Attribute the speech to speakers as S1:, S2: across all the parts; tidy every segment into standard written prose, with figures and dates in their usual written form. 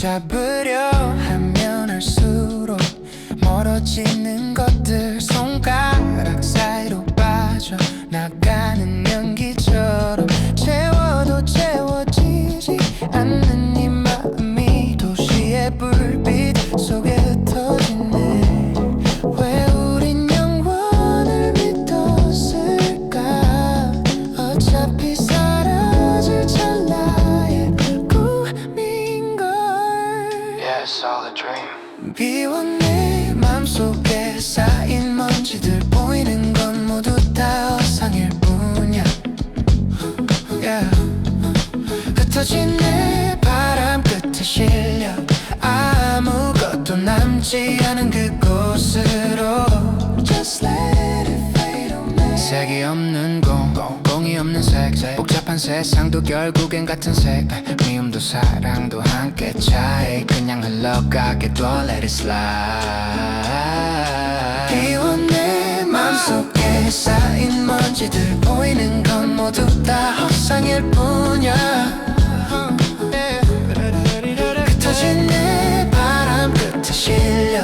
S1: 잡으려 하면 할수록 멀어지는 것들, 손가락 사이로 빠져나가는 연기처럼 채워도 채워지지 않는 이 마음이 도시의 불빛 속에 흩어지네. 왜 우린 영원을 믿었을까? 어차피 사라질 찰나의 꿈인걸.
S2: Yeah, it's all a dream.
S1: 비워 내 맘속에 쌓인 먼지들, 보이는 건 모두 다 허상일 뿐이야. Yeah. 흩어진 내 바람 끝에 실려 아무것도 남지 않은 그곳으로 Just let it fade away. 색이 없는 공이 없는 색, 복잡한 세상도 결국엔 같은 색, 미움도 사랑도 함께 차이 그냥 흘러가게 둬 let it slide. 비워 내 맘속에 쌓인 먼지들, 보이는 건 모두 다 허상일 뿐이야. 흩어진 내 바람 끝에 실려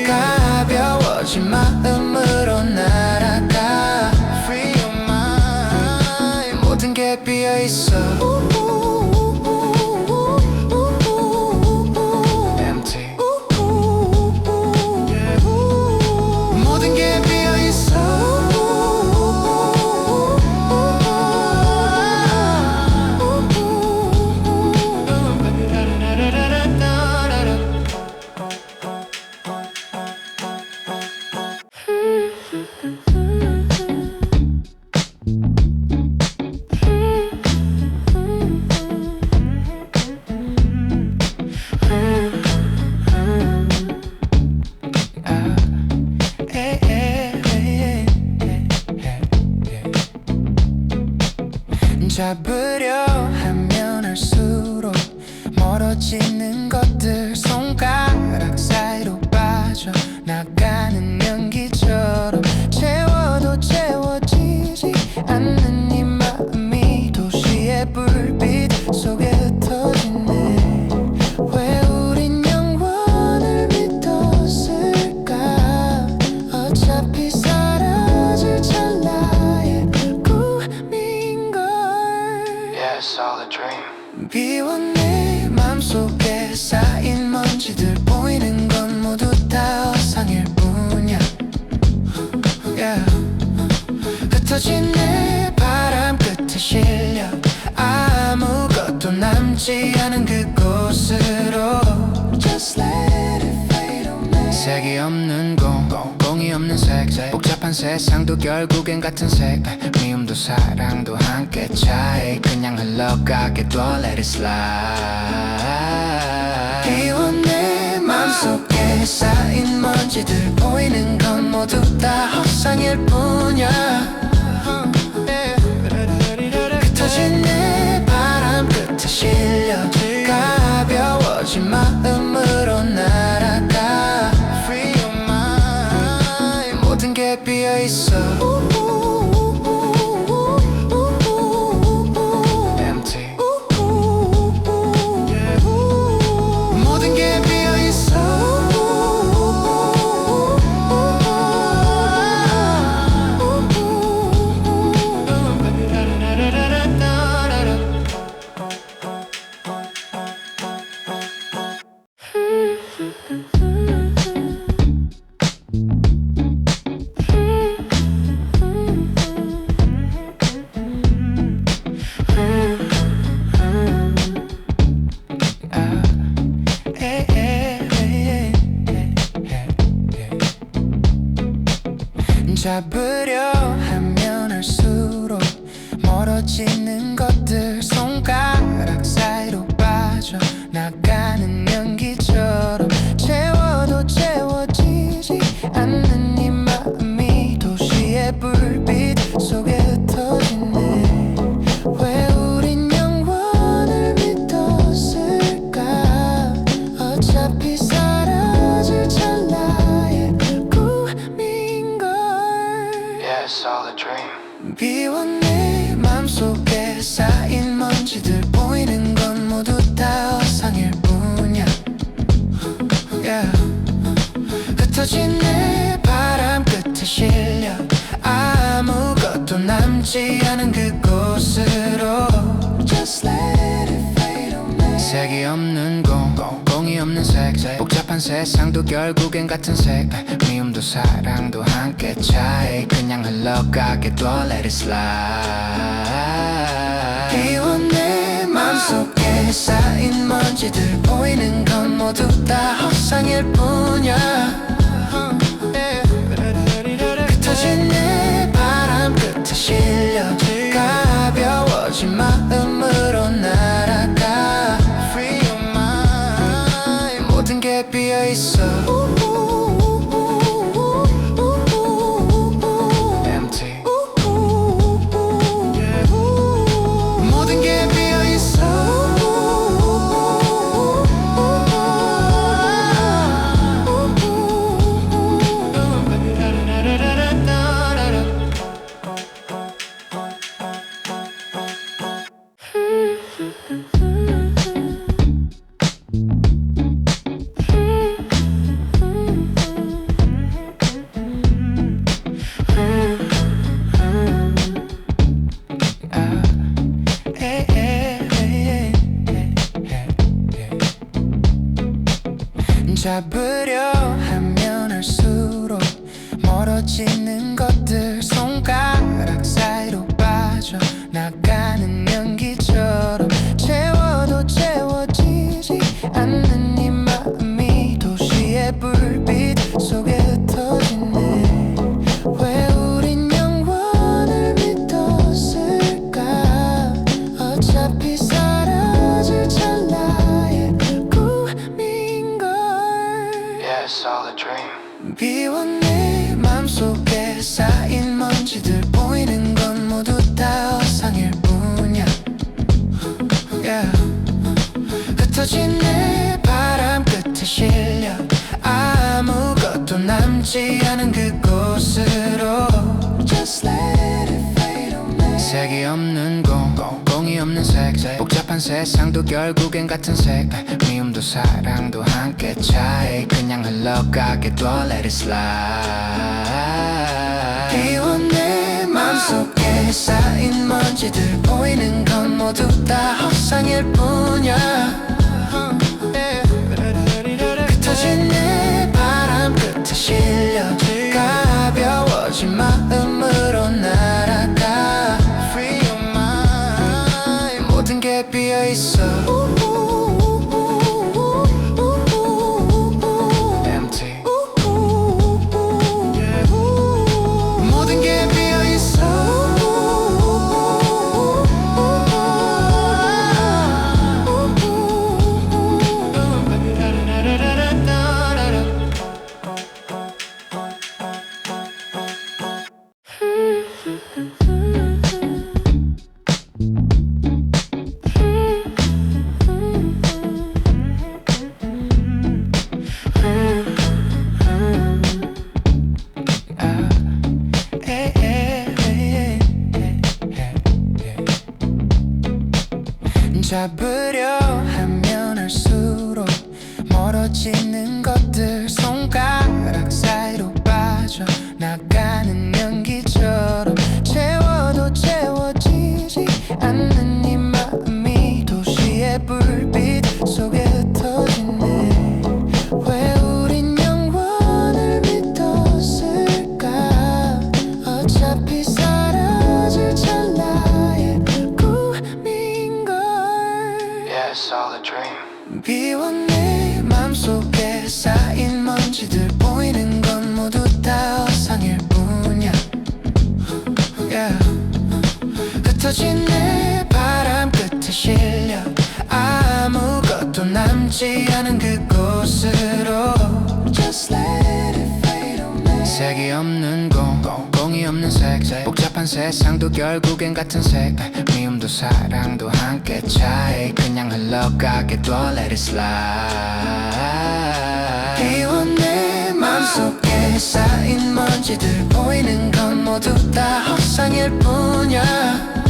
S1: 가벼워진 마음으로 날아가. Free your mind. 모든 게 비어있어. Empty. 모든 게 비어있어. 잡으려 하면 할수록 멀어지는 것들, 손가락 사이로 빠져나가는 연기처럼 채워도 채워지지 않는 이 마음이 도시의 불빛 속에 흩어지네. 왜 우린 영원을 믿었을까? 어차피 사라질 찰나의 꿈인걸.
S2: Yeah, it's all a dream.
S1: 비워 내 맘속에 쌓인 먼지들, 보이는 건 모두 다 허상일 뿐이야. Yeah. 흩어진 내 바람 끝에 실려 아무것도 남지 않은 그곳으로 Just let it fade away. 색이 없는 공이 없는 색, 복잡한 세상도 결국엔 같은 색, 미움도 사랑도 함께 차이 그냥 흘러가게 둬 let it slide. 비워 내 맘속에 쌓인 먼지들, 보이는 건 모두 다 허상일 뿐이야. 흩어진 내 바람 끝에 실려 가벼워진 마음으로 날아가. Free your mind. 모든 게 비어있어. Empty. 모든 게 비어있어. 잡으려 하면 할수록 멀어지는 것들, 손가락 사이로 빠져나가는 연기처럼 채워도 채워지지 않는 이 마음이 도시의 불빛 속에 흩어지네. 왜 쌓인 먼지들 보이는 건 모두 다 허상일 뿐이야. yeah. 흩어진 내 바람 끝에 실려 아무것도 남지 않은 그곳으로 Just let it fade away. 색이 없는 공이 없는 색 복잡한 세상도 결국엔 같은 색 미움도 사랑도 함께 차이 그냥 흘러가게 둬 Let it slide. 비온 내 맘속에 쌓인 먼지들 보이는 건 모두 다 허상일 뿐이야. 흩어진 내 바람 끝에 실려 가벼워진 마음으로 날아가 Free your mind. 모든 게 비어있어 Empty. 모든 게 비어있어 잡으려 하면 할수록 멀어지는 것들 손가락 사이로 빠져나가는 연기처럼 채워도 채워지지 않는 이 마음이 도시의 불빛 속에 흩어지네. 왜 우린 영원을 믿었을까? 어차피 사라질 찰나의 꿈인걸.
S2: Yeah, it's all a dream.
S1: 비온 내 맘속에 쌓인 먼지들 보이는 건 모두 다 허상일 뿐이야. yeah. 흩어진 내 바람 끝에 실려 아무것도 남지 않은 그곳으로 Just let it fade away. 색이 없는 공이 없는 색 복잡한 세상도 결국엔 같은 색 미움도 사랑도 함께 차이 그냥 흘러가게 둬 Let it slide. 비온 내 맘속에 쌓인 먼지들 보이는 건 모두 다 허상일 뿐이야. 흩어진 내 바람 끝에 실려 가벼워진 마음으로 날아가 Free your mind. 모든 게 비어있어 Empty. 모든 게 비어있어 잡으려 하면 할수록 멀어지는 것들 손가락 사이로 빠져나가는 연기처럼 채워도 채워지지 않는 이 마음이 도시의 불빛 속에 흩어지네. 왜 우린 영원을 믿었을까? 어차피 사라질 찰나의 꿈인걸.
S2: Yeah, it's all a dream.
S1: 비온 내 맘속에 쌓인 먼지들 보이는 건 모두 다 허상일 뿐이야. yeah. 흩어진 내 바람 끝에 실려 아무것도 남지 않은 그곳으로 Just let it fade away. 색이 없는 공이 없는 색 복잡한 세상도 결국엔 같은 색 미움도 사랑도 함께 차이 그냥 흘러가게 둬 Let it slide. 비온 내 맘속에 쌓인 먼지들 보이는 건 모두 다 허상일 뿐이야.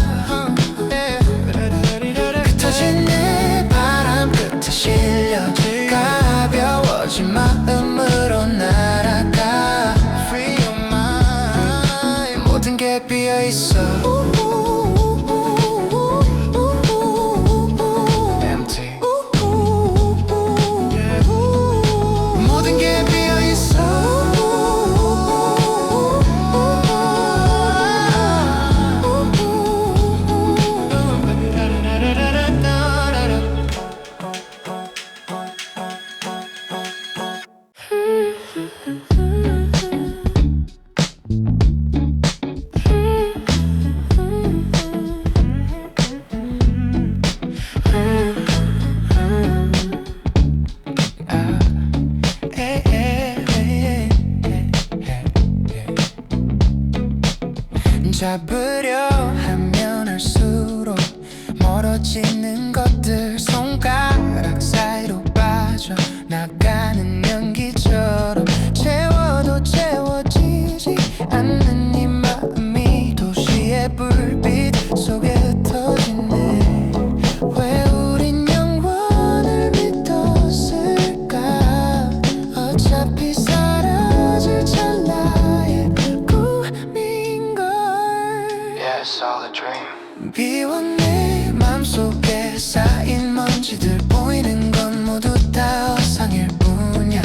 S1: 비운 내 맘속에 쌓인 먼지들 보이는 건 모두 다 허상일 뿐이야.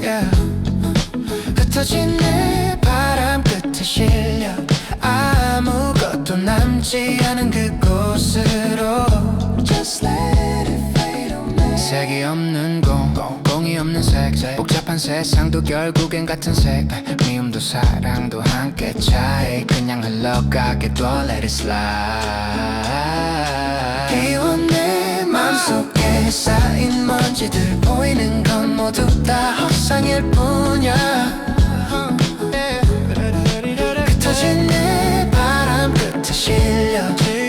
S1: yeah. 흩어진 내 바람 끝에 실려 아무것도 남지 않은 그곳으로 Just let it fade away. 색이 없는 공이 없는 색 복잡한 세상도 결국엔 같은 색 미움도 사랑도 함께 차이 그냥 흘러가게 둬 Let it slide. 비운 내 맘속에 쌓인 먼지들 보이는 건 모두 다 허상일 뿐이야. 흩어진 내 바람 끝에 실려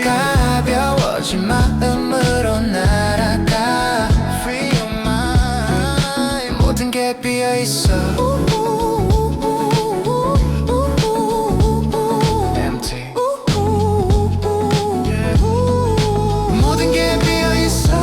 S1: 가벼워진 마음으로 날아가 Free your mind. 모든 게 비어있어 Empty. 모든 게 비어있어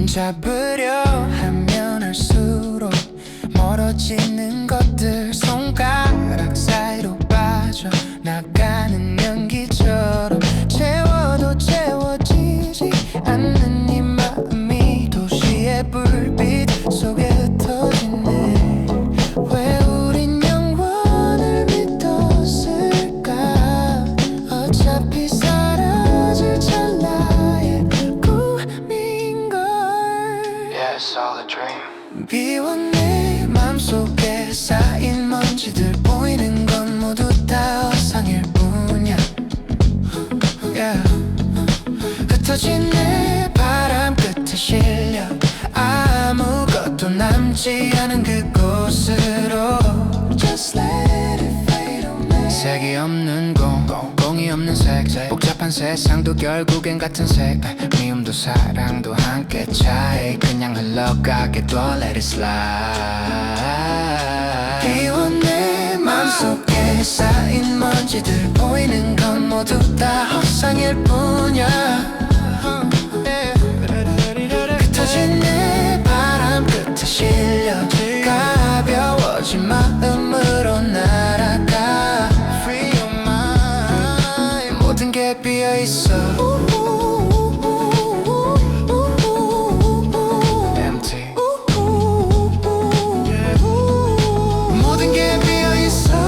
S1: 잡으려 하면 할수록 멀어지는 것들 손가락 사이로 빠져나가는 연기처럼 채워도 채워지지 않는 이 마음이 도시의 불빛 속에 흩어지네. 왜 우린 영원을 믿었을까? 어차피 사라질 찰나의 꿈인걸.
S2: It's all a dream.
S1: 비운 내 맘속에 쌓인 먼지들 보이는 건 모두 다 허상일 뿐이야. yeah. 흩어진 내 바람 끝에 실려 아무것도 남지 않은 그곳으로 Just let it fade away. 색이 없는 공이 없는 색 복잡한 세상도 결국엔 같은 색 미움도 사랑도 함께 차이 그냥 흘러가게 둬 Let it slide. 비운 내 맘속에 쌓인 먼지들 보이는 건 모두 다 허상일 뿐이야. 흩어진 내 바람 끝에 실려 가벼워진 마음으로 날아가 Free your mind. 모든 게 비어있어 Empty. 모든 게 비어있어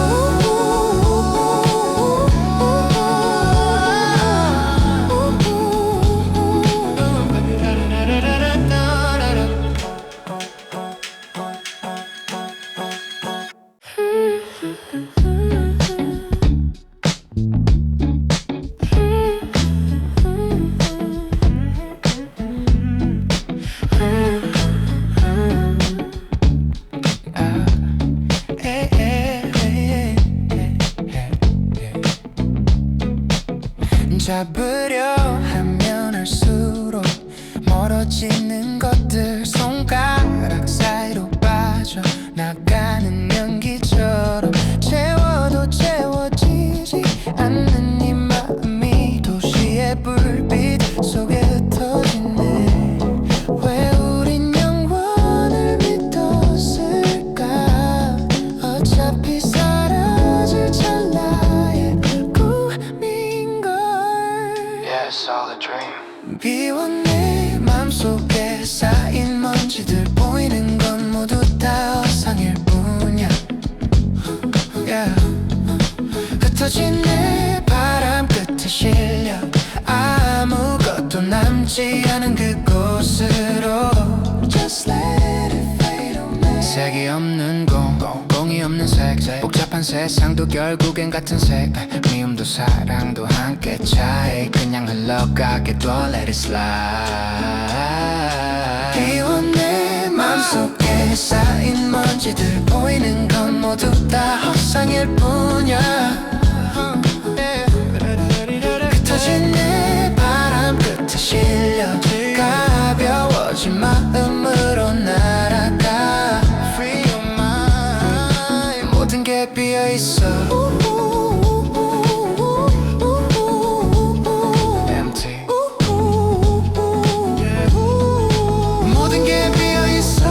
S1: 잡으려 하면 할수록 멀어지는 것들 손가락 사이로 빠져나가는 연기처럼 채워도 채워지지 않는 이 마음이 도시의 불빛 속에 흩어지네. 왜 우린 영원을 믿었을까? 어차피 사라질 찰나의 꿈인걸.
S2: It's all a dream.
S1: 비운 내 맘속에 쌓인 먼지들 보이는 건 모두 다 허상일 뿐이야. yeah. 흩어진 내 바람 끝에 실려 아무것도 남지 않은 그곳으로 Just let it fade away. 색이 없는 공이 없는 색 복잡한 세상도 결국엔 같은 색 미움도 사랑도 함께 차이 그냥 흘러가게 둬 Let it slide. 비운 내 맘속에 맘속에 쌓인 먼지들 보이는 건 모두 다 허상일 뿐이야. 흩어진 내 바람 끝에 실려 가벼워진 마음으로 날아가. Free your mind. 모든 게 비어있어. Empty. 모든 게 비어있어.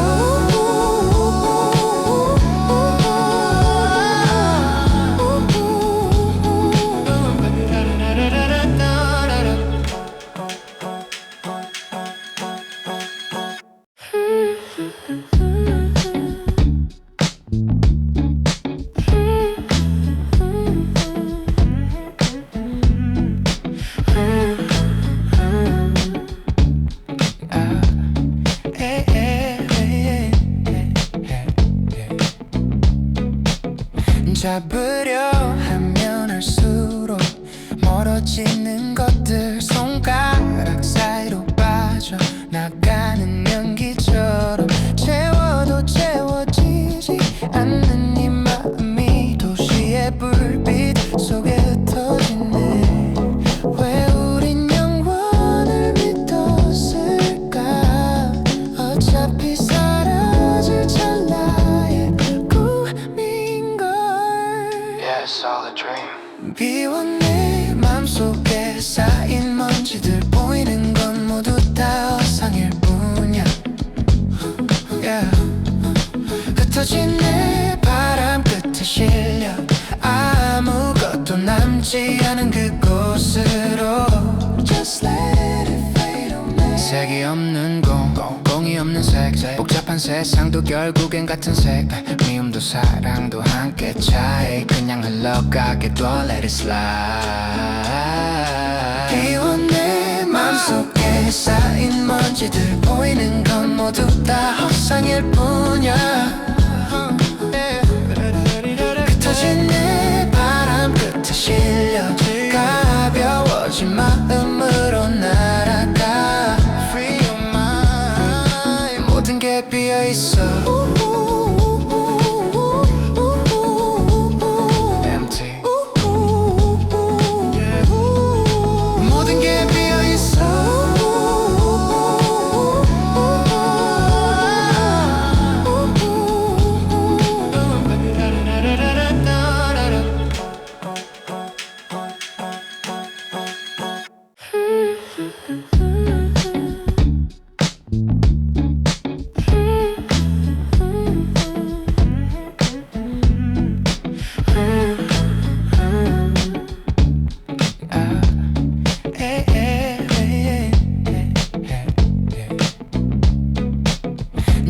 S1: 잡으려 하면 할수록 멀어지는 것들, 손가락 사이로 빠져나가는 연기처럼 채워도 채워지지 않는 이 마음이 도시의 불빛 속에 흩어지네. 왜 우린 영원을 믿었을까? 어차피 사라질 찰나의 꿈인걸.
S2: Yeah, it's all a dream.
S1: 비워 내 맘속에 쌓인 먼지들 보이는 건 모두 다 허상일 뿐이야. Yeah. 흩어진 내 바람 끝에 실려 아무것도 남지 않은 그곳으로 Just let it fade away. 색이 없는 공이 없는 색, 복잡한 세상도 결국엔 같은 색. 미움도 사랑도 함께 차이 그냥 흘러가게 둬. Let it slide. 비워 내 맘속에 쌓인 먼지들 보이는 건 모두 다 허상일 뿐이야. 흩어진 내 바람 끝에 실려 가벼워진 마음으로 날아가. Free your mind. 모든 게 비어있어. Empty. 모든 게 비어있어.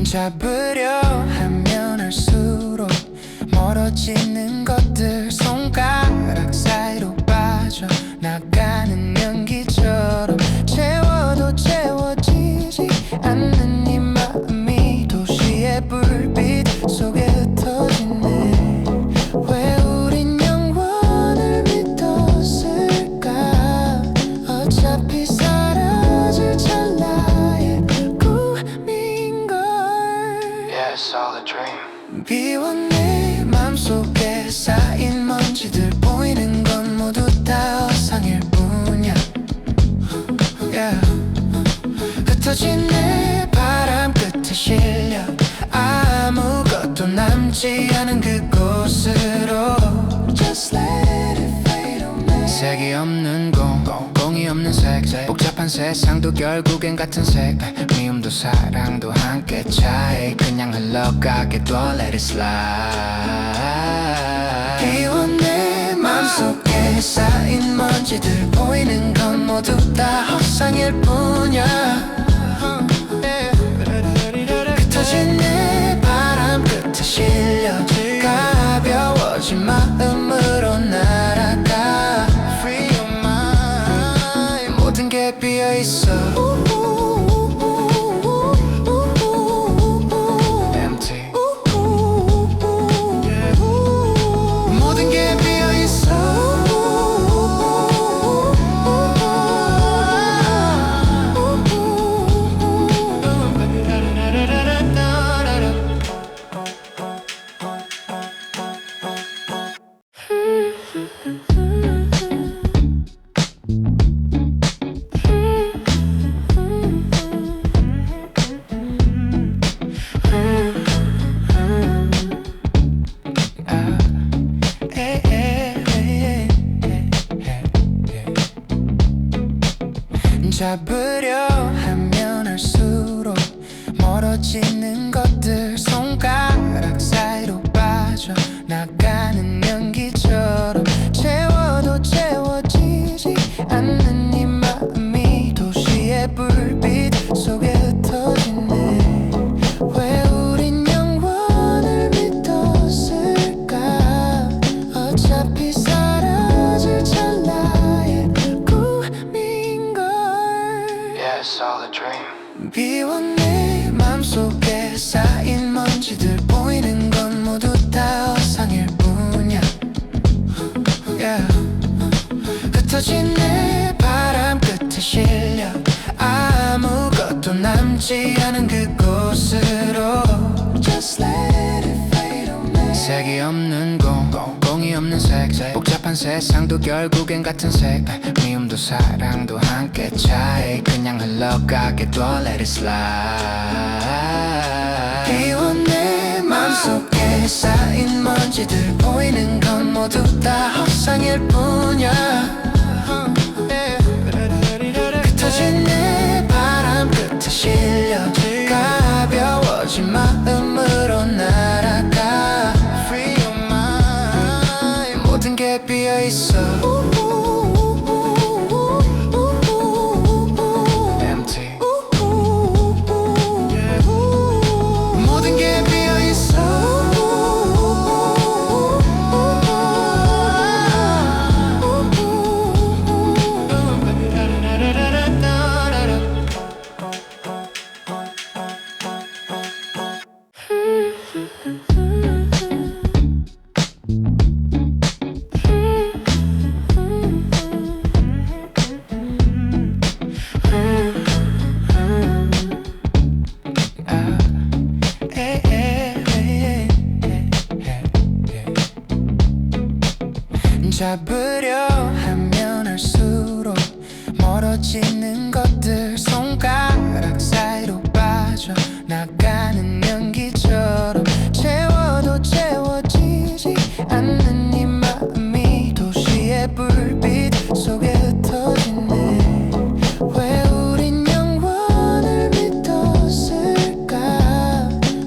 S1: 잡으려 하면 할수록 멀어지는 것들, 손가락 사이로 빠져나가는 연기처럼 채워도 채워지지 않는 이 마음이 도시의 불빛 속에 흩어지네. 왜 우린 영원을 믿었을까? 어차피 사라질 찰나의 꿈인걸.
S2: Yeah, it's all a dream.
S1: 비워 내 맘속에 쌓인 먼지들 보이는 건 모두 다 허상일 뿐이야. Yeah. 흩어진 내 바람 끝에 실려 아무것도 남지 않은 그곳으로 Just let it fade away. 색이 없는 공이 없는 색, 복잡한 세상도 결국엔 같은 색. 미움도 사랑도 함께 차이 그냥 흘러가게 둬. Let it slide. 비워 내 맘속에 쌓인 먼지들 보이는 건 모두 다 허상일 뿐이야. 흩어진 내 바람 끝에 실려 가벼워진 마음으로 날아가. Free your mind. 모든 게 비어있어. Empty. 모든 게 비어있어. 잡으려 하면 할수록 멀어지는 것들 손가락 사이로 빠져나가는 연기처럼 채워도 채워지지 않는 이 마음이 도시의 불빛 속에 흩어지네. 왜 우린 영원을 믿었을까? 어차피 사라질 찰나의 꿈인걸.
S2: Yeah, it's all a dream.
S1: 비워 내 맘속에 쌓인 먼지들 보이는 건 모두 다 허상일 뿐이야. Yeah. 흩어진 내 바람 끝에 실려 아무것도 남지 않은 그곳으로 Just let it fade away. 색이 없는 공이 없는 색 복잡한 세상도 결국엔 같은 색 미움도 사랑도 함께 차이 그냥 흘러가게 둬 Let it slide. 비워 내 맘속에 쌓인 먼지들 보이는 건 모두 다 허상일 뿐이야. 흩어진 내 바람 끝에 실려 가벼워진 마음으로 날아가 Free your mind. 모든 게 비어있어 Empty. 모든 게 비어있어 잡으려 하면 할수록 멀어지는 것들 손가락 사이로 빠져나가는 연기처럼 채워도 채워지지 않는 이 마음이 도시의 불빛 속에 흩어지네. 왜 우린 영원을 믿었을까?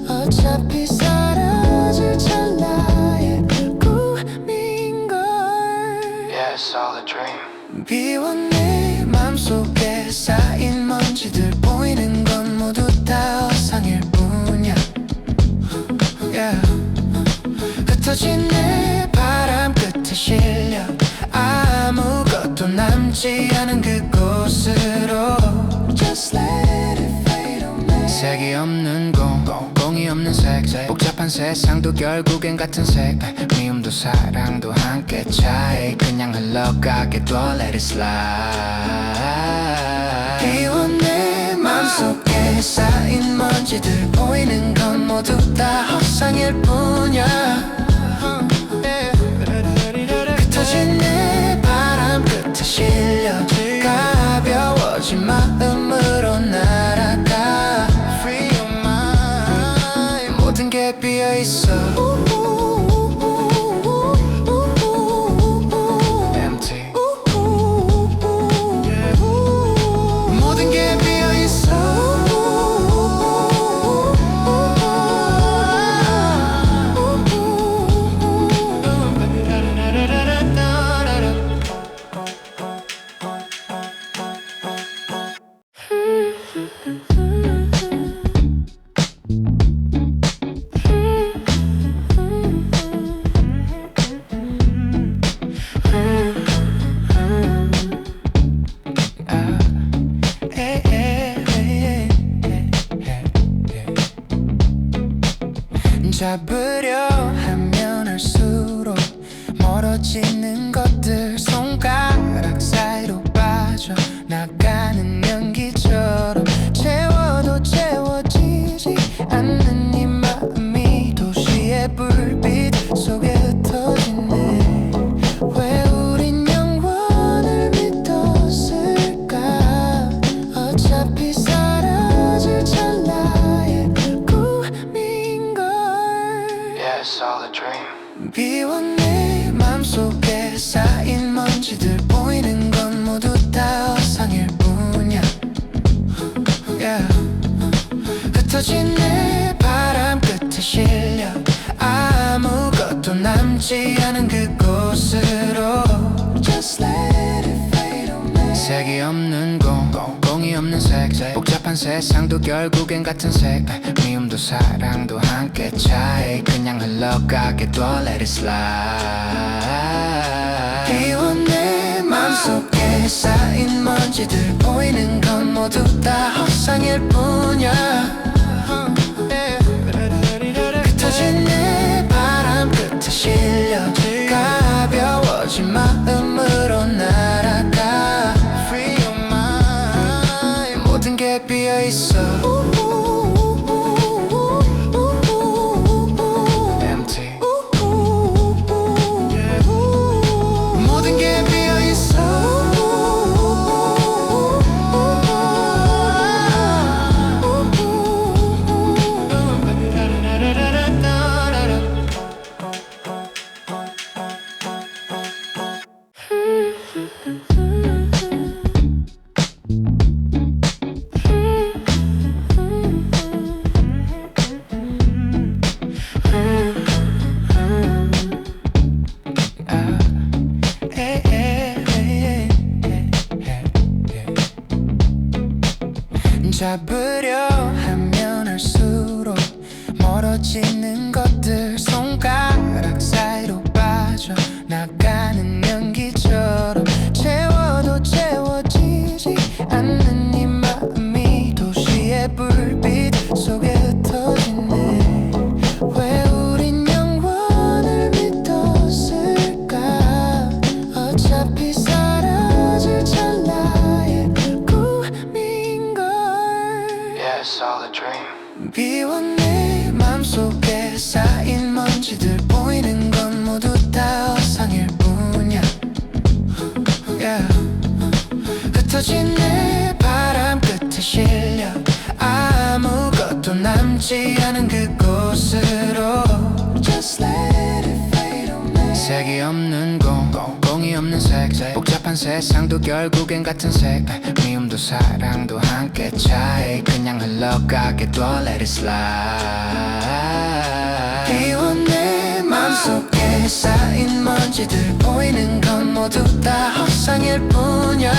S1: 어차피 사라질 찰나의 꿈인걸.
S2: Yeah, it's all a dream.
S1: 비워 내 맘속에 쌓인 먼지들 보이는 건 모두 다 허상일 뿐이야. Yeah. 흩어진 내 바람 끝에 실려 아무것도 남지 않은 그곳으로 Just let it fade away. 색이 없는 공이 없는 색 복잡한 세상도 결국엔 같은 색 미움도 사랑도 함께 차이 그냥 흘러가게 둬 Let it slide. 비워 내 맘속에 쌓인 먼지들 보이는 건 모두 다 허상일 뿐이야. 흩어진 내 바람 끝에 실려 가벼워진 마음으로 날아가 Free your mind. 모든 게 비어있어 Empty. 모든 게 비어있어 잡으려 하면 할수록 멀어지는 것들 손가락 사이로 빠져나가는 연기처럼 채워도 채워지지 않는 이 마음이 도시의 불빛 속에 흩어지네. 왜 없는 색 복잡한 세상도 결국엔 같은 색 미움도 사랑도 함께 차이 그냥 흘러가게 둬 Let it slide 비운 내 맘속에 쌓인 먼지들 보이는 건 모두 다 허상일 뿐이야 흩어진 내 바람 끝에 실려 가벼워진 마음으로 날아가 Free your mind 모든 게 비어있어 Empty 모든 게 비어있어 잡으려 하면 할수록 멀어지는 것들 손가락 사이로 빠져나가는 연기처럼 채워도 채워지지 않는 이 마음이 도시의 불빛 속에 흩어지네 왜 우린 영원을 믿었을까 어차피 사라질 찰나의
S2: It's all a dream.
S1: 비운 내 맘속에 쌓인 먼지들 보이는 건 모두 다 허상일 뿐이야 yeah. 흩어진 내 바람 끝에 실려 아무것도 남지 않은 그곳으로 Just let it fade away 색이 없는 공이 없는 색 복잡한 세상도 결국엔 같은 색 미움도 사랑도 함께 차이 그냥 흘러가게 둬 Let it slide 비운 내 맘속에 쌓인 먼지들 보이는 건 모두 다 허상일 뿐이야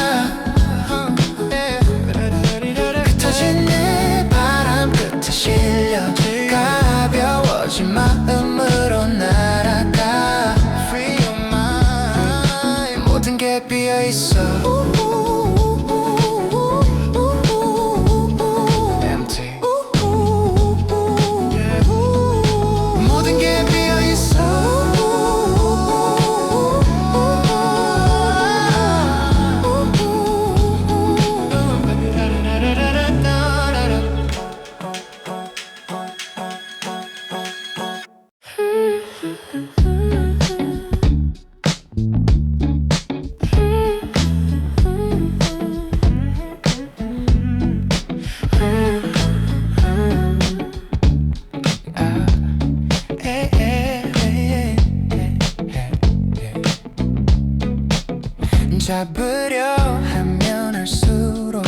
S1: 흩어진 내 바람 끝에 실려 가벼워진 마음으로 날아가 Free your mind 모든 게 비어있어 Empty 모든 게 비어있어 잡으려 하면 할수록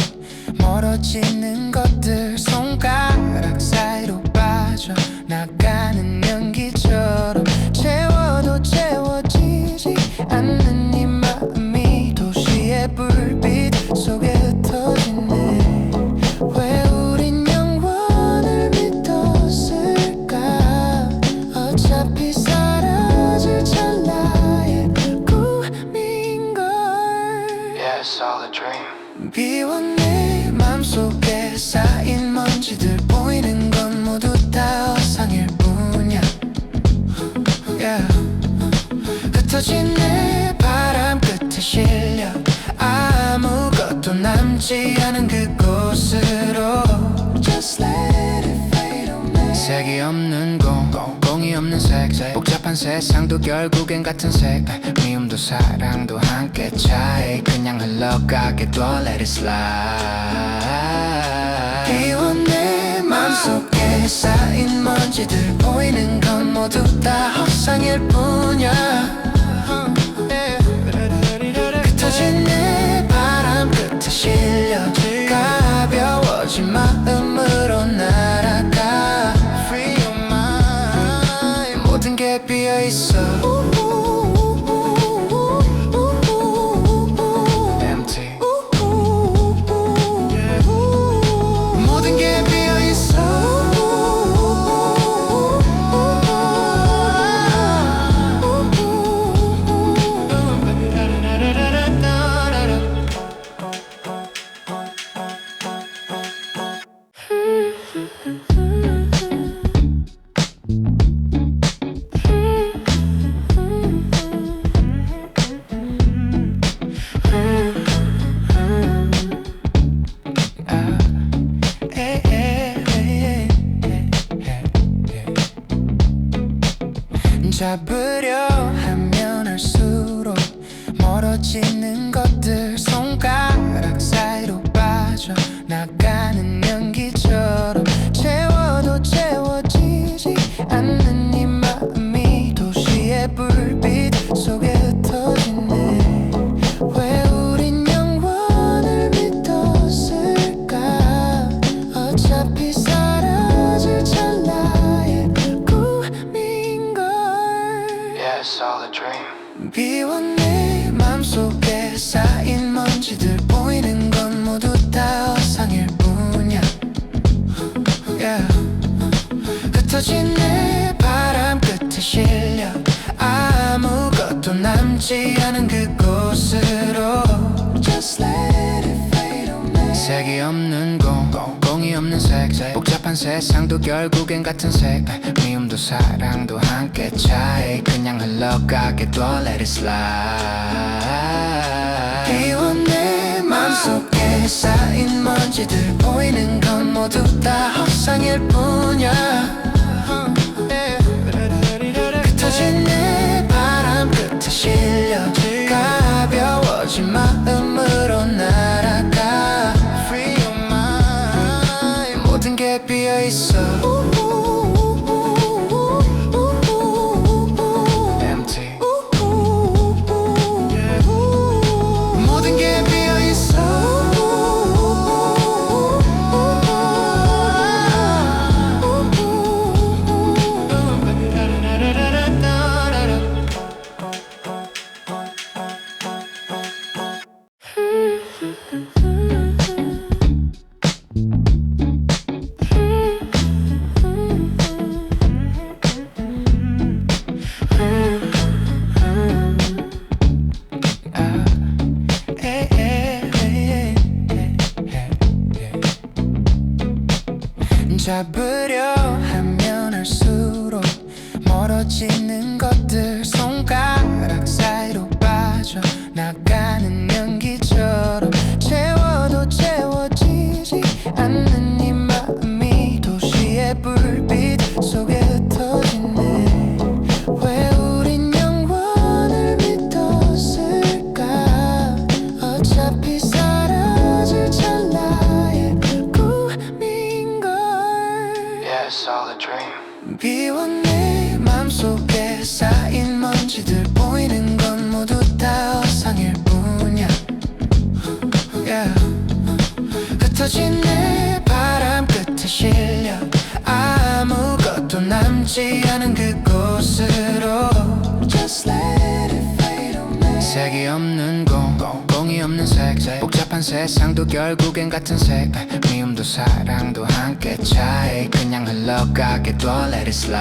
S1: 멀어지는 것들 손가락 사이로 빠져나가는 연기처럼 채워도 채워지지 않는 이 마음이 도시의 불빛 속에 흩어지네 왜 우린 영원을 믿었을까 어차피 사라질 찰나의 꿈인걸
S2: It's all a dream.
S1: 비운 내 맘속에 쌓인 먼지들 보이는 건 모두 다 허상일 뿐이야 yeah. 흩어진 내 바람 끝에 실려 아무것도 남지 않은 그곳으로 Just let it fade away 색이 없는 공이 없는 색 복잡한 세상도 결국엔 같은 색 미움도 사랑도 함께 차이 그냥 흘러가게 둬 Let it slide 비운 내 맘속에 쌓인 먼지들 보이는 건 모두 다 허상일 뿐이야 흩어진 내 바람 끝에 실려 가벼워진 마음으로 날아가 Free your mind 모든 게 비어있어 Empty 멀어지는 것들 손가락 사이로 빠져나가는 연기처럼 채워도 채워지지 않는 이 마음이 도시의 불빛 속에 흩어지네. 왜 우린 영원을 믿었을까? 어차피 사라질 찰나의 꿈인걸.
S2: Yeah, it's all a dream.
S1: 비워 내 맘속에 쌓인 먼지들 보이는 건 모두 다 허상일 뿐이야. Yeah. 흩어진 내 바람 끝에 실려 아무것도 남지 않은 그곳으로 Just let it fade away. 색이 없는 공이 없는 색 복잡한 세상도 결국엔 같은 색 미움도 사랑도 함께 차이 그냥 흘러가게 둬 Let it slide. 비워 내 맘속에 쌓인 먼지들 보이는 건 모두 다 허상일 뿐이야. 흩어진 내 바람 끝에 실려 가벼워진 마음으로 날아가 Free your mind. 모든 게 비어있어 Empty. 모든 게 비어있어 잡으려 하면 할수록 멀어지는 것들 손가락 사이로 빠져나가는 연기처럼 채워도 채워지지 않는 이 마음이 도시의 불빛 속에 흩어지네. 왜 우린 영원을 믿었을까? 어차피 사라질 찰나의
S2: Yeah, it's all a dream.
S1: 비워 내 맘속에 쌓인 먼지들 보이는 건 모두 다 허상일 뿐이야. Yeah. 흩어진 내 바람 끝에 실려 아무것도 남지 않은 그곳으로 Just let it fade away. 색이 없는 공이 없는 색 복잡한 세상도 결국엔 같은 색 미움도 사랑도 함께 차이 그냥 흘러가게 둬 Let it slide.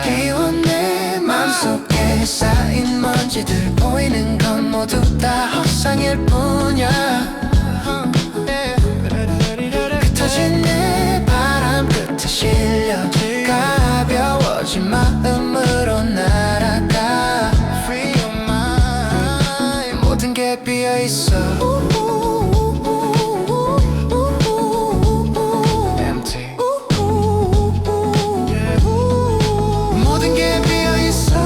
S1: 비워 내 맘속에 쌓인 먼지들 보이는 건 모두 다 허상일 뿐이야. 흩어진 내 바람 끝에 실려 가벼워진 마음으로 날아가 Free your mind. 모든 게 비어있어 Empty. 모든 게 비어있어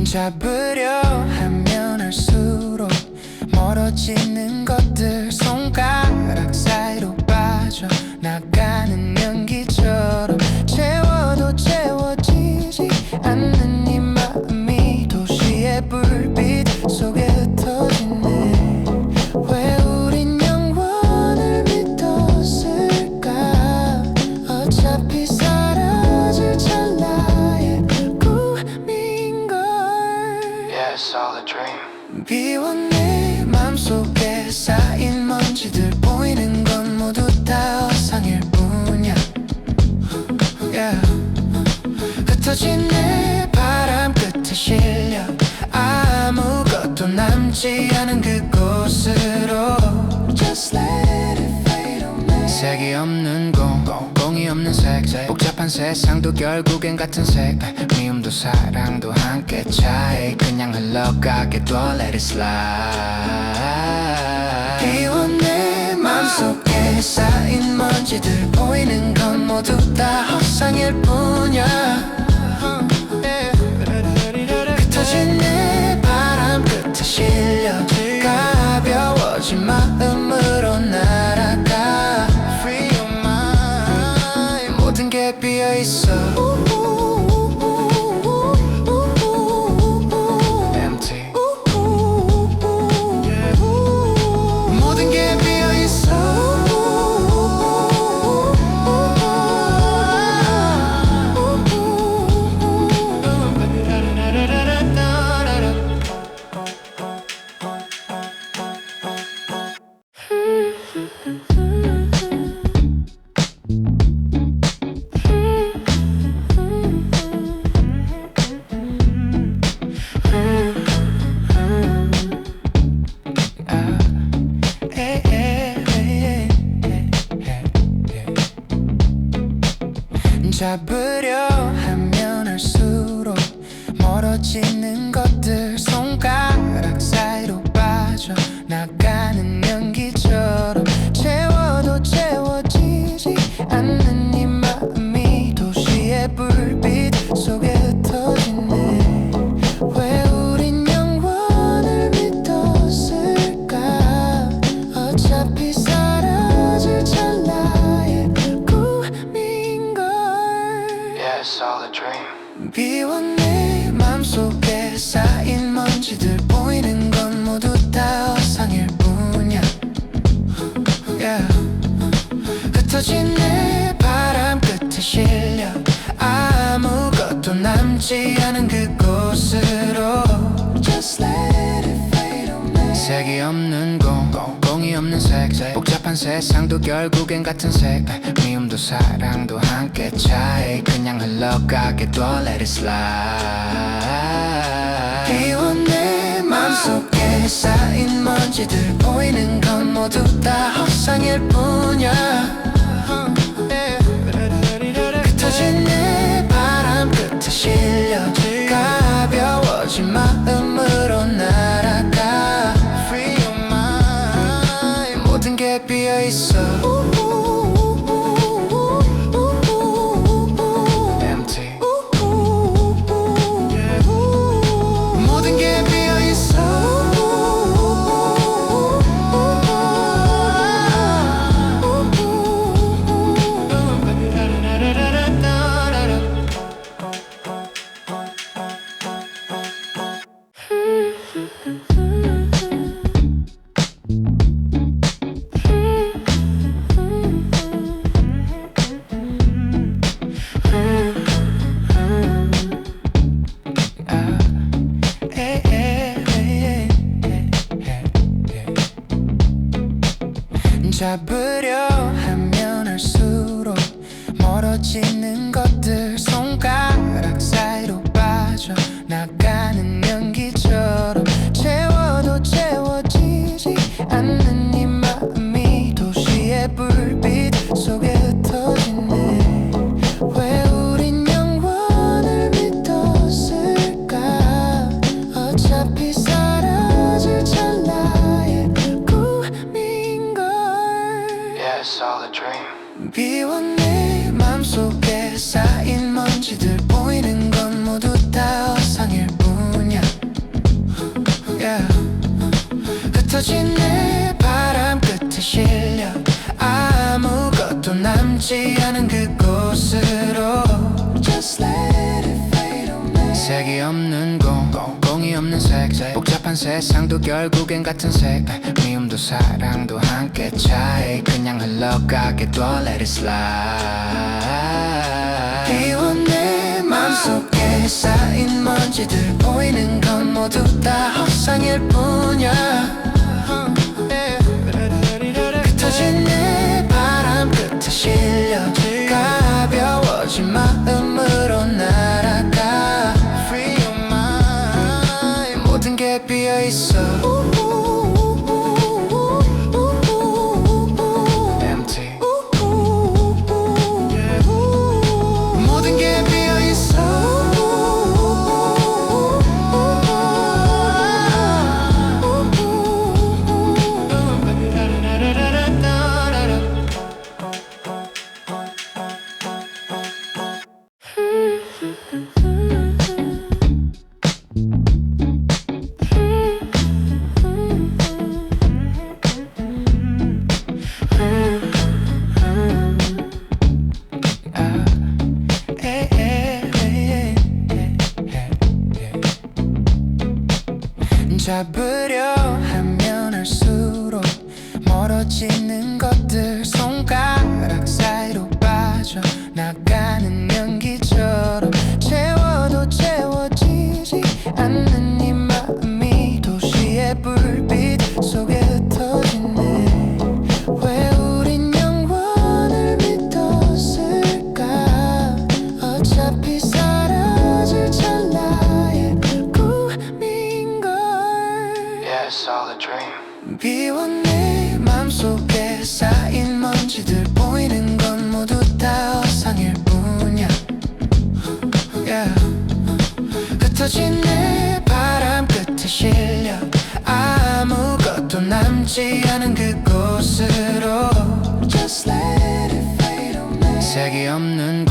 S1: 잡으려 하면 할수록 멀어지는 것들 손가락 사이로 빠져나가는 연기처럼 채워도 채워지지 않는 이 마음이 도시의 불빛 속에 흩어지네. 왜 우린 영원을 믿었을까? 어차피 사라질 찰나의
S2: Yeah, it's all a dream.
S1: 비워 내 맘속에 쌓인 먼지들 보이는 건 모두 다 허상일 뿐이야. Yeah. 흩어진 내 바람 끝에 실려 아무것도 남지 않은 그곳으로 Just let it fade away. 색이 없는 공이 없는 색 복잡한 세상도 결국엔 같은 색 미움도 사랑도 함께 차에 그냥 흘러가게 둬 Let it slide. 비온 내 맘속에 쌓인 먼지들 보이는 건 모두 다 허상일 뿐이야. 흩어진 내 바람 끝에 실려 가벼워진 마음으로 날아가 Free your mind. 모든 게 비어있어 Empty. 모든 게 비어있어 잡으려 하면 할수록 멀어지는 것들 손가락 사이로 빠져나가는 연기처럼 채워도 채워지지 않는 이 마음이 도시의 불빛 속에 흩어지네. 왜 우린 영원을 믿었을까? 어차피 사라질 찰나의 꿈인걸.
S2: Yeah, it's all a dream.
S1: 비온 내 맘속에 쌓인 먼지들 보이는 건 모두 다 허상일 뿐이야. Yeah. 흩어진 내 바람 끝에 실려 아무것도 남지 않은 그곳으로 Just let it fade away. 색이 없는 공이 없는 색 복잡한 세상도 결국엔 같은 색 미움도 사랑도 함께 차에 그냥 흘러가게 둬 Let it slide. 비온 내 맘속에 쌓인 먼지들 보이는 건 모두 다 허상일 뿐이야. 흩어진 내 바람 끝에 실려 가벼워진 마음으로 날아가 Free your mind. 모든 게 비어있어 Empty. 모든 게 비어있어 잡으려 하면 할수록 멀어지는 것들 손가락 사이로 빠져나가는 연기처럼 채워도 채워지지 않는 이 마음이 도시의 불빛 속에 흩어지네. 왜 우린 영원을 믿었을까? 어차피 사라질 찰나의 꿈인걸.
S2: Yeah, it's all a dream.
S1: 비온 내 맘속에 쌓인 먼지들 보이는 건 모두 다 허상일 뿐이야. Yeah. 흩어진 내 바람 끝에 실려 아무것도 남지 않은 그곳으로 Just let it fade away. 색이 없는 공이 없는 색 복잡한 세상도 결국엔 같은 색 미움도 사랑도 함께 차에 그냥 흘러가게 둬 Let it slide. 비온 내 맘속에 쌓인 먼지들 보이는 건 모두 다 허상일 뿐이야. 흩어진 내 바람 끝에 실려 가벼워진 마음으로 날아가 잡으려 하면 할수록 멀어지는 것들 손가락 사이로 빠져나가는 연기처럼 채워도 채워지지 않는 이 마음이 도시의 불빛 속에 흩어지네. 왜 우린 영원을 믿었을까? 어차피 사라질 찰나의 꿈인걸.
S2: Yeah, it's all a dream.
S1: 비워 내 맘속에 쌓인 먼지들 보이는 건 모두 다 허상일 뿐이야. Yeah. 흩어진 내 바람 끝에 실려 아무것도 남지 않은 그곳으로 Just let it fade away. 색이 없는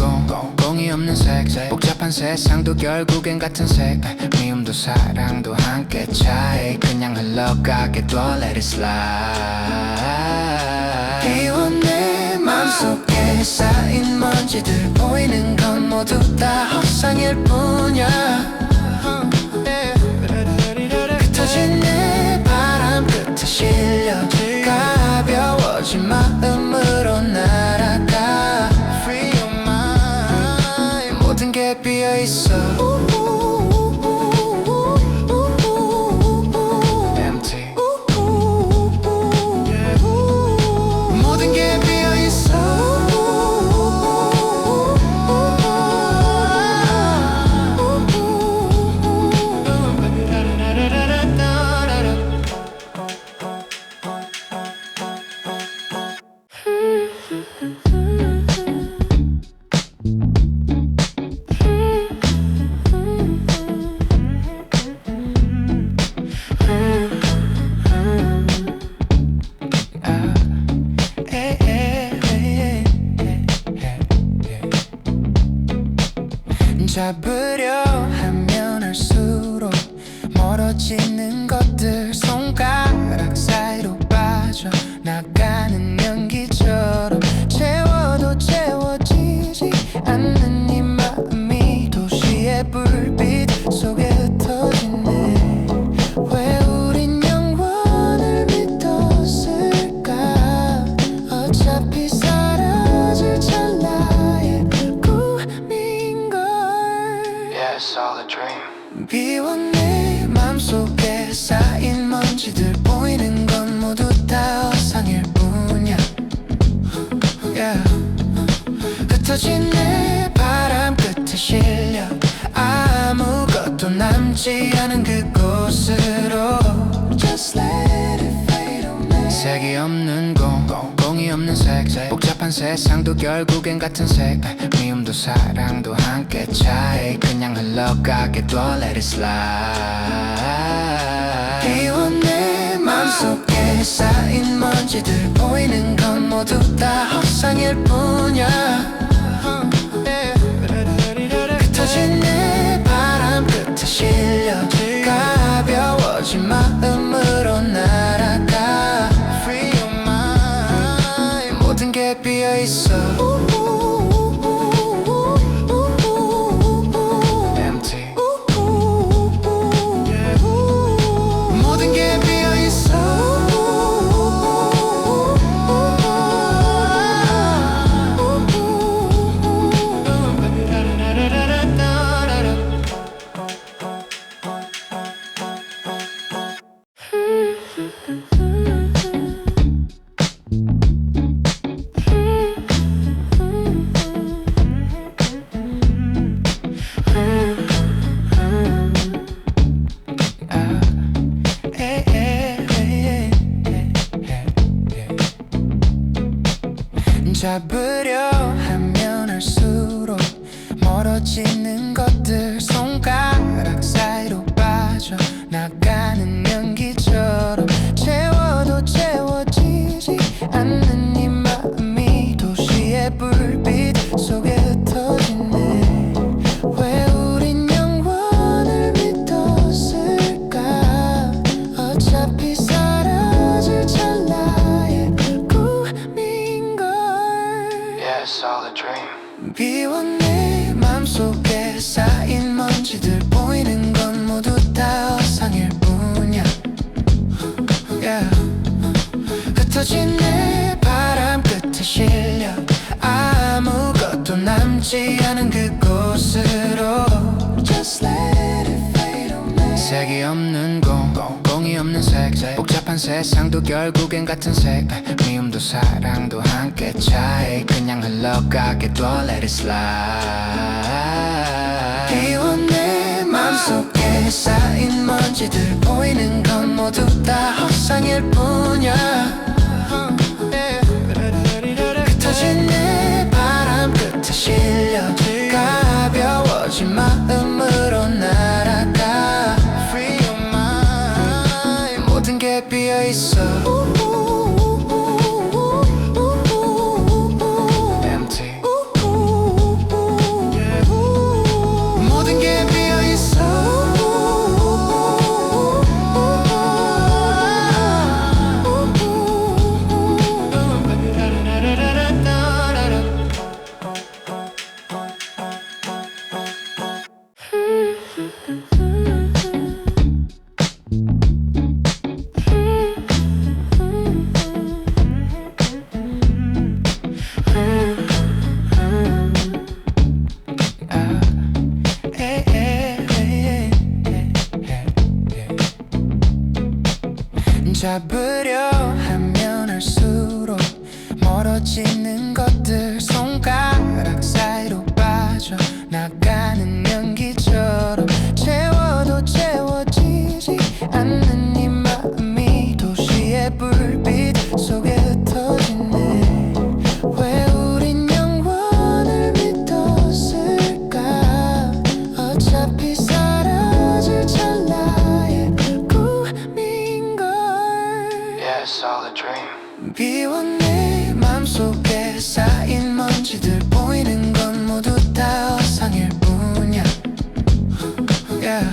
S1: 공이 없는 색 복잡한 세상도 결국엔 같은 색 미움도 사랑도 함께 차이 그냥 흘러가게 둬 Let it slide. 비워 내 맘속에 쌓인 먼지들 보이는 건 모두 다 허상일 뿐이야. 흩어진 내 바람 끝에 실려 가벼워진 마음으로 날아가 Free your mind. 모든 게 비어있어 Empty. 모든 게 비어있어 잡으려 하면 할수록 멀어지는 것들 손가락 사이로 빠져나가는 연기처럼 채워도 채워지지 않는 이 마음이 도시의 불빛 속에 흩어지네. 왜 우린 영원을 믿었을까? 어차피 사라질 찰나의 꿈인걸.
S2: Yeah, it's all a dream.
S1: 비워 내 맘속에 쌓인 먼지들 보이는 건 모두 다 허상일 뿐이야. Yeah. 흩어진 내 바람 끝에 실려 아무것도 남지 않은 그곳으로 Just let it fade away. 색이 없는 공이 없는 색 복잡한 세상도 결국엔 같은 색 미움도 사랑도 함께 차이 그냥 흘러가게 둬 Let it slide. 비워 내 맘속에 쌓인 먼지들 보이는 건 모두 다 허상일 뿐이야. 흩어진 내 바람 끝에 실려 가벼워진 마음으로 날아가 Free your mind. 모든 게 비어있어 Empty. 모든 게 비어있어 잡으려 하면 할수록 멀어지는 것들 손가락 사이로 빠져나가는 연기처럼 채워도 채워지지 않는 이 마음이 도시의 불빛 속에 흩어지네. 왜 먼지들 보이는 건 모두 다 허상일 뿐이야. yeah. 흩어진 내 바람 끝에 실려 아무것도 남지 않은 그곳으로 Just let it fade away. 색이 없는 공이 없는 색 복잡한 세상도 결국엔 같은 색 미움도 사랑도 함께 차이 그냥 흘러가게 둬 Let it slide. 비온 내 맘속에 쌓인 먼지들 보이는 건 모두 다 허상일 뿐이야. 흩어진 내 바람 끝에 실려 가벼워진 마음으로 날아가 Free your mind. 모든 게 비어있어 Empty. 모든 게 비어있어 잡으려 하면 할수록 멀어지는 것들 손가락 사이로 빠져나가는 연기처럼 채워도 채워지지 않는 이 마음이 도시의 불빛 속에 흩어지네. 왜 우린 영원을 믿었을까. 어차피 사라질 찰나의 꿈인걸.
S2: Yeah, it's all a dream.
S1: 비온 내 맘속에 쌓인 먼지들 보이는 건 모두 다 허상일 뿐이야. yeah.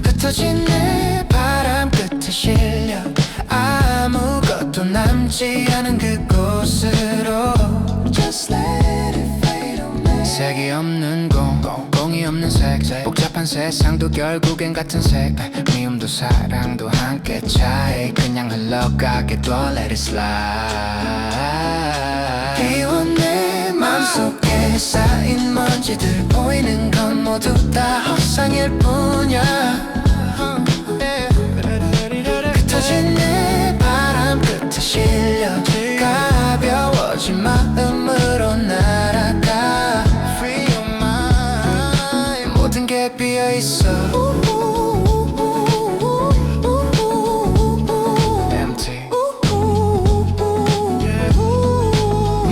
S1: 흩어진 내 바람 끝에 실려 아무것도 남지 않은 그곳으로 Just let it fade away. 색이 없는 공이 없는 색 복잡한 세상도 결국엔 같은 색 미움도 사랑도 함께 차이 그냥 흘러가게 둬 Let it slide. 비온 내 맘속에 쌓인 먼지들 보이는 건 모두 다 허상일 뿐이야. 흩어진 내 바람 끝에 실려 가벼워진 마음으로 날아가 Free your mind. 모든 게 비어있어 Empty.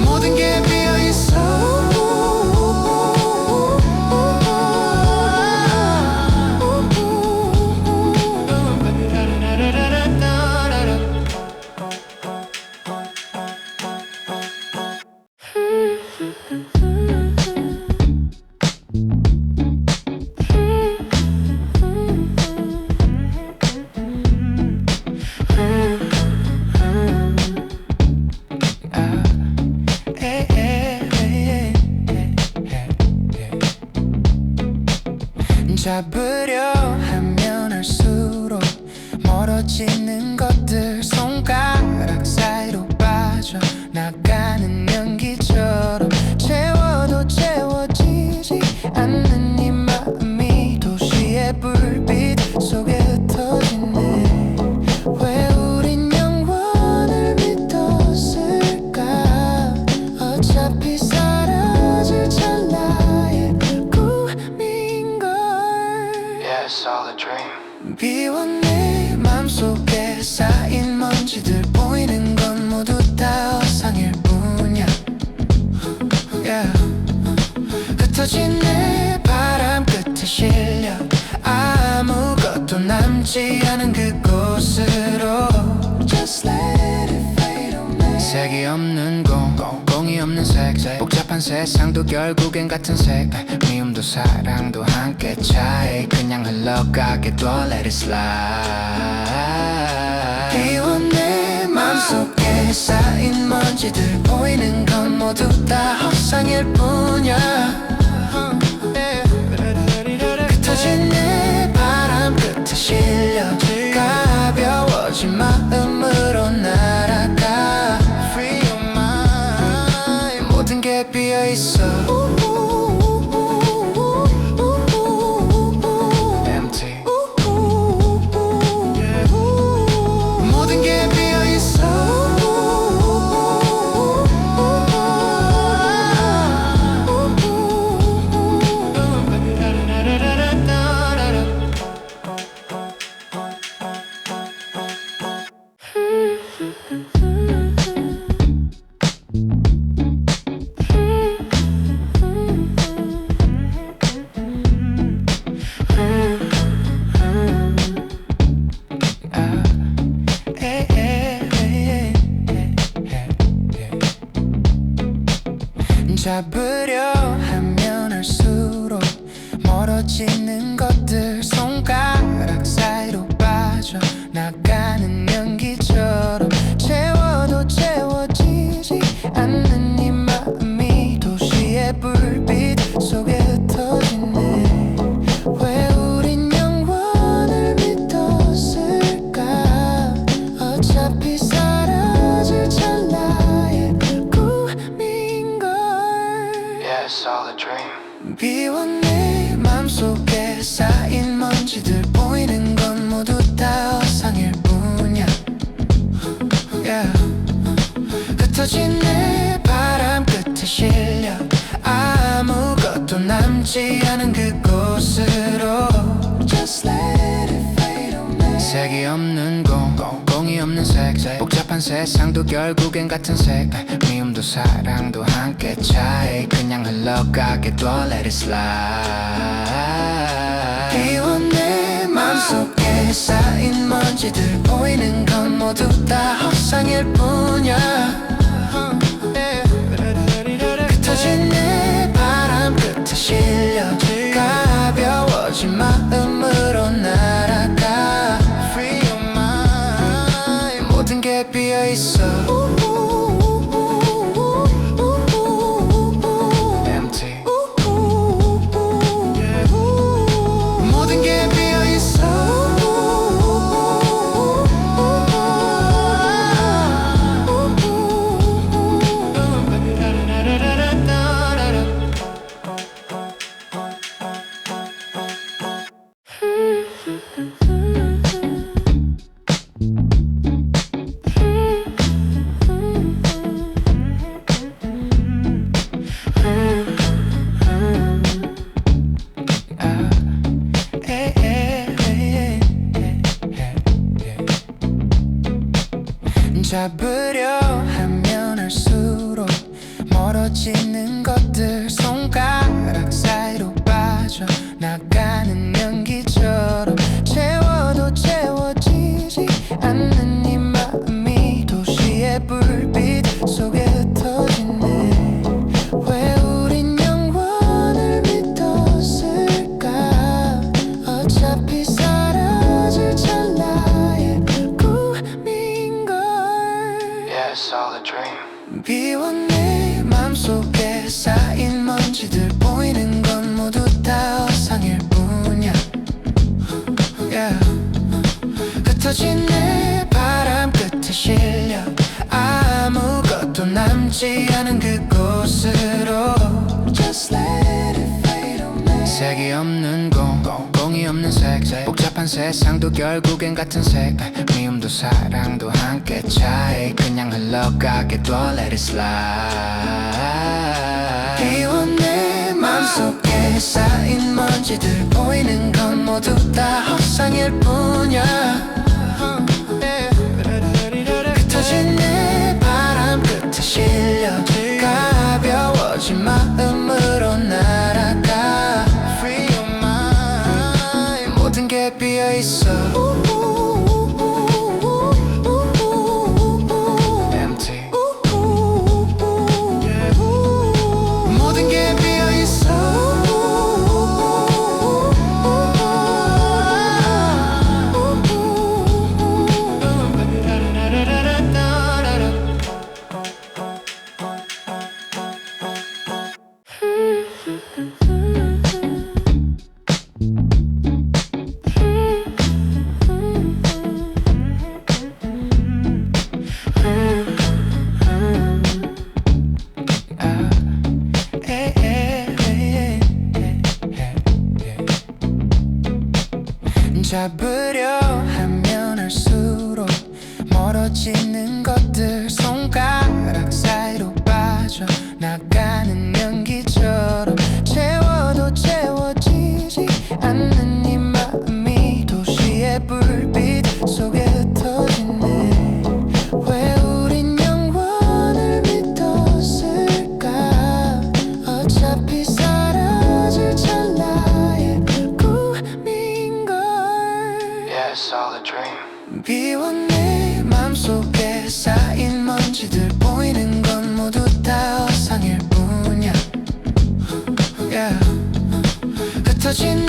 S1: 모든 게 비어있어 잡으려 하면 할수록 멀어지는 것들 손가락 사이로 빠져나가는 연기처럼 채워도 채워지지 않는 이 마음이 도시의 불빛 속에 흩어지네. 왜 우린 영원을 믿었을까. 어차피 사라질 찰나의 꿈인걸.
S2: Yeah, it's all a dream.
S1: 비온 내 맘속에 쌓인 먼지들 보이는 건 모두 다 허상일 뿐이야. yeah. 흩어진 내 바람 끝에 실려 아무것도 남지 않은 그곳으로 Just let it fade away. 색이 없는 공이 없는 색 복잡한 세상도 결국엔 같은 색 미움도 사랑도 함께 차이 그냥 흘러가게 둬 Let it slide. 비온 내 맘속에 쌓인 먼지들 보이는 건 모두 다 허상일 뿐이야. 멀어지는 것들 손가락 사이로 빠져나가는 연기처럼 채워도 채워지지 않는 네 마음이 도시의 불빛 속에 흩어지네. 왜 우린 영원을 믿었을까? 어차피 사라질 찰나의 꿈인걸.
S2: Yeah, it's all a dream.
S1: 비워 내 맘속에 쌓인 먼지들 보이는 건 모두 다 허상일 뿐이야. Yeah. 흩어진 내 바람 끝에 실려 아무것도 남지 않은 그곳으로 Just let it fade away. 색이 없는 공이 없는 색 복잡한 세상도 결국엔 같은 색 미움도 사랑도 함께 차이 그냥 흘러가게 둬 Let it slide. 비워 내 맘속에 쌓인 먼지들 보이는 건 모두 다 허상일 뿐이야. 흩어진 내 바람 끝에 실려 가벼워진 마음으로 날아가 Free your mind. 모든 게 비어있어 Empty. 모든 게 비어있어 잡으려 하면 할수록 멀어지는 것들 손가락 사이로 빠져나가는 연기처럼 채워도 채워지지 않는 네 마음이 도시의 불빛 속에 흩어지네. 왜 우린 영원을 믿었을까? 어차피 사라질 찰나의 꿈인걸.
S2: Yeah, it's all a dream.
S1: 비워 내 맘속에 쌓인 먼지들 보이는 건 모두 다 허상일 뿐이야. Yeah. 흩어진 내 바람 끝에 실려 아무것도 남지 않은 그곳으로 Just let it fade away. 색이 없는 공이 없는 색 복잡한 세상도 결국엔 같은 색 미움도 사랑도 함께 차이 그냥 흘러가게 둬 Let it slide. 비워 내 맘속에 쌓인 먼지들 보이는 건 모두 다 허상일 뿐이야. 흩어진 내 바람 끝에 실려 가벼워진 마음으로 날아가 Free your mind. 모든 게 비어있어 Empty. 모든 게 비어있어 잡으려 하면 할수록 멀어지는 것들 손가락 사이로 빠져나가는 연기처럼 채워도 채워지지 않는 네 마음이 도시의 불빛 속에 흩어지네. 왜 우린 영원을 믿었을까? 어차피 사라질 찰나의 꿈인걸.
S2: Yeah, it's all a dream.
S1: 비워 내 맘속에 쌓인 먼지들 보이는 건 모두 다 허상일 뿐이야. Yeah. 흩어진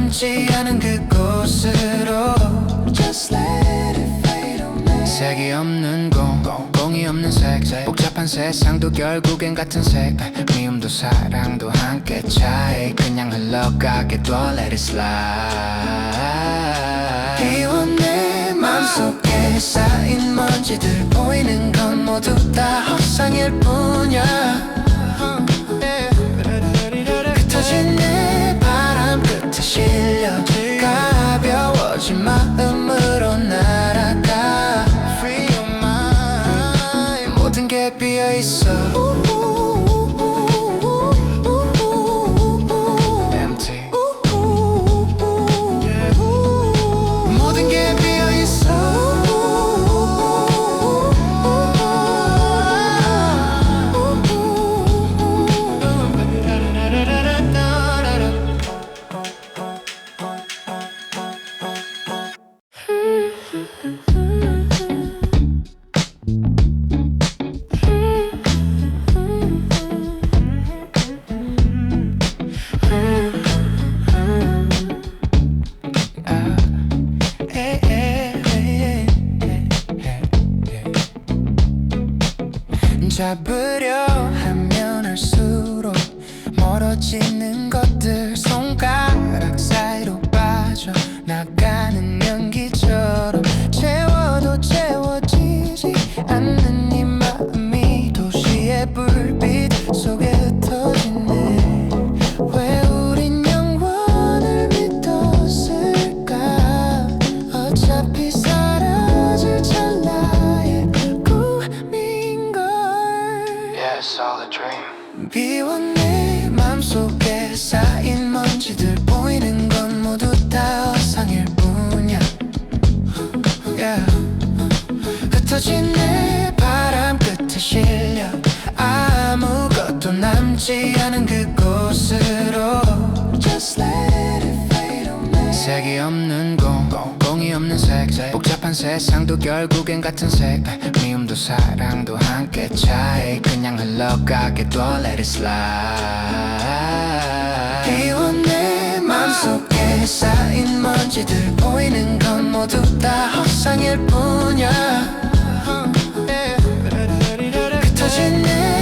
S1: 남지 않은 그곳으로 Just let it fade away. 색이 없는 공이 없는 색 복잡한 세상도 결국엔 같은 색 미움도 사랑도 함께 차이 그냥 흘러가게 둬 Let it slide. 비워 내 맘속에 쌓인 먼지들 보이는 건 모두 다 허상일 뿐이야. 흩어진 내 바람 끝에 실려 가벼워진 마음으로 날아가 Free your mind. 모든 게 비어있어 Empty. 모든 게 비어있어 잡으려 하면 할수록 멀어지는 것들 손가락 사이로 빠져나가는 연기처럼 채워도 채워지지 않는 이 마음이 도시의 불빛 속에 흩어지네. 왜 우린 영원을 믿었을까. 어차피 사라질 찰나의 꿈인걸.
S2: Yeah, it's all a dream.
S1: 비워 내 맘속에 쌓인 먼지들 보이는 건 모두 다 허상일 뿐이야. Yeah. 흩어진 내 바람 끝에 실려 아무것도 남지 않은 그곳으로 Just let it fade away. 색이 없는 공이 없는 색 복잡한 세상도 결국엔 같은 색 미움도 사랑도 함께 차이 그냥 흘러가게 둬 Let it slide. 비워 내 맘속에 쌓인 먼지들 보이는 건 모두 다 허상일 뿐이야. 흩어진 내